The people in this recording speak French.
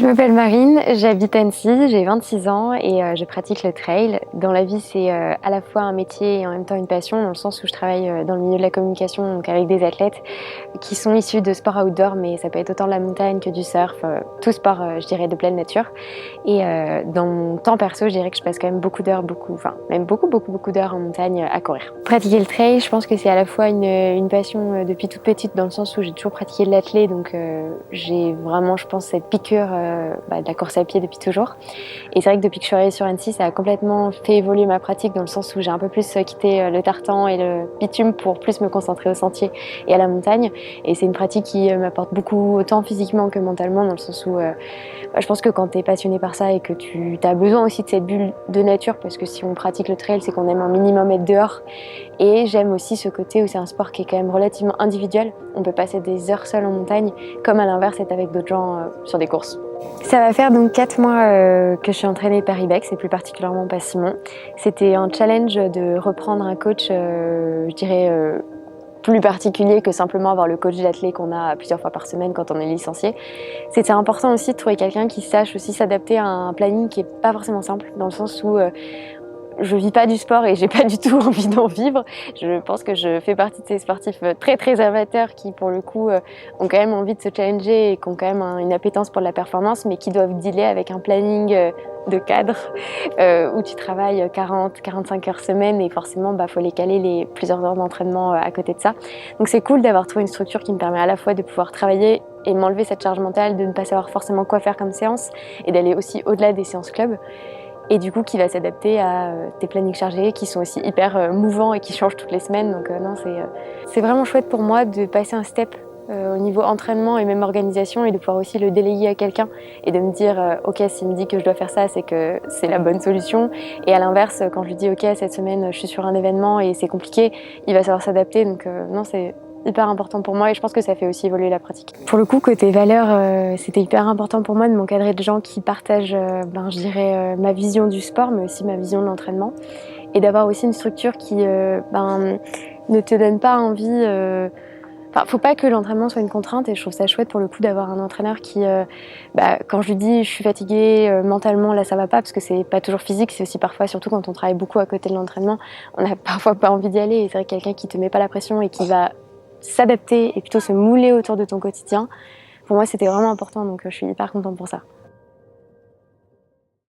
Je m'appelle Marine, j'habite Annecy, j'ai 26 ans et je pratique le trail. Dans la vie, c'est à la fois un métier et en même temps une passion, dans le sens où je travaille dans le milieu de la communication, donc avec des athlètes qui sont issus de sports outdoor, mais ça peut être autant de la montagne que du surf, tout sport, je dirais, de pleine nature. Et dans mon temps perso, je dirais que je passe quand même beaucoup d'heures, même beaucoup d'heures en montagne à courir. Pratiquer le trail, je pense que c'est à la fois une passion depuis toute petite, dans le sens où j'ai toujours pratiqué de l'athlé, donc j'ai vraiment, je pense, cette piqûre de la course à pied depuis toujours. Et c'est vrai que depuis que je suis arrivée sur Annecy, ça a complètement fait évoluer ma pratique, dans le sens où j'ai un peu plus quitté le tartan et le bitume pour plus me concentrer au sentier et à la montagne. Et c'est une pratique qui m'apporte beaucoup, autant physiquement que mentalement, dans le sens où je pense que quand tu es passionné par ça et que tu as besoin aussi de cette bulle de nature, parce que si on pratique le trail, c'est qu'on aime un minimum être dehors. Et j'aime aussi ce côté où c'est un sport qui est quand même relativement individuel. On peut passer des heures seul en montagne, comme à l'inverse être avec d'autres gens sur des courses. Ça va faire donc 4 mois que je suis entraînée par Ibex et plus particulièrement par Simon. C'était un challenge de reprendre un coach, je dirais, plus particulier que simplement avoir le coach d'athlète qu'on a plusieurs fois par semaine quand on est licencié. C'était important aussi de trouver quelqu'un qui sache aussi s'adapter à un planning qui est pas forcément simple, dans le sens où je vis pas du sport et j'ai pas du tout envie d'en vivre. Je pense que je fais partie de ces sportifs très amateurs qui, pour le coup, ont quand même envie de se challenger et qui ont quand même une appétence pour la performance, mais qui doivent dealer avec un planning de cadre où tu travailles 40-45 heures semaine et forcément, faut les caler les plusieurs heures d'entraînement à côté de ça. Donc c'est cool d'avoir trouvé une structure qui me permet à la fois de pouvoir travailler et m'enlever cette charge mentale de ne pas savoir forcément quoi faire comme séance et d'aller aussi au-delà des séances club. Et du coup qui va s'adapter à tes plannings chargés qui sont aussi hyper mouvants et qui changent toutes les semaines. Donc non, c'est vraiment chouette pour moi de passer un step au niveau entraînement et même organisation, et de pouvoir aussi le déléguer à quelqu'un et de me dire ok, s'il me dit que je dois faire ça, c'est que c'est la bonne solution. Et à l'inverse, quand je lui dis ok, cette semaine je suis sur un événement et c'est compliqué, il va savoir s'adapter. Donc non, c'est hyper important pour moi et je pense que ça fait aussi évoluer la pratique. Pour le coup, côté valeurs, c'était hyper important pour moi de m'encadrer de gens qui partagent, je dirais, ma vision du sport, mais aussi ma vision de l'entraînement, et d'avoir aussi une structure qui ne te donne pas envie. Faut pas que l'entraînement soit une contrainte, et je trouve ça chouette pour le coup d'avoir un entraîneur qui, quand je lui dis je suis fatiguée mentalement, là ça va pas, parce que c'est pas toujours physique, c'est aussi parfois, surtout quand on travaille beaucoup à côté de l'entraînement, on a parfois pas envie d'y aller, et c'est vrai que quelqu'un qui te met pas la pression et qui va s'adapter et plutôt se mouler autour de ton quotidien, pour moi c'était vraiment important, donc je suis hyper contente pour ça.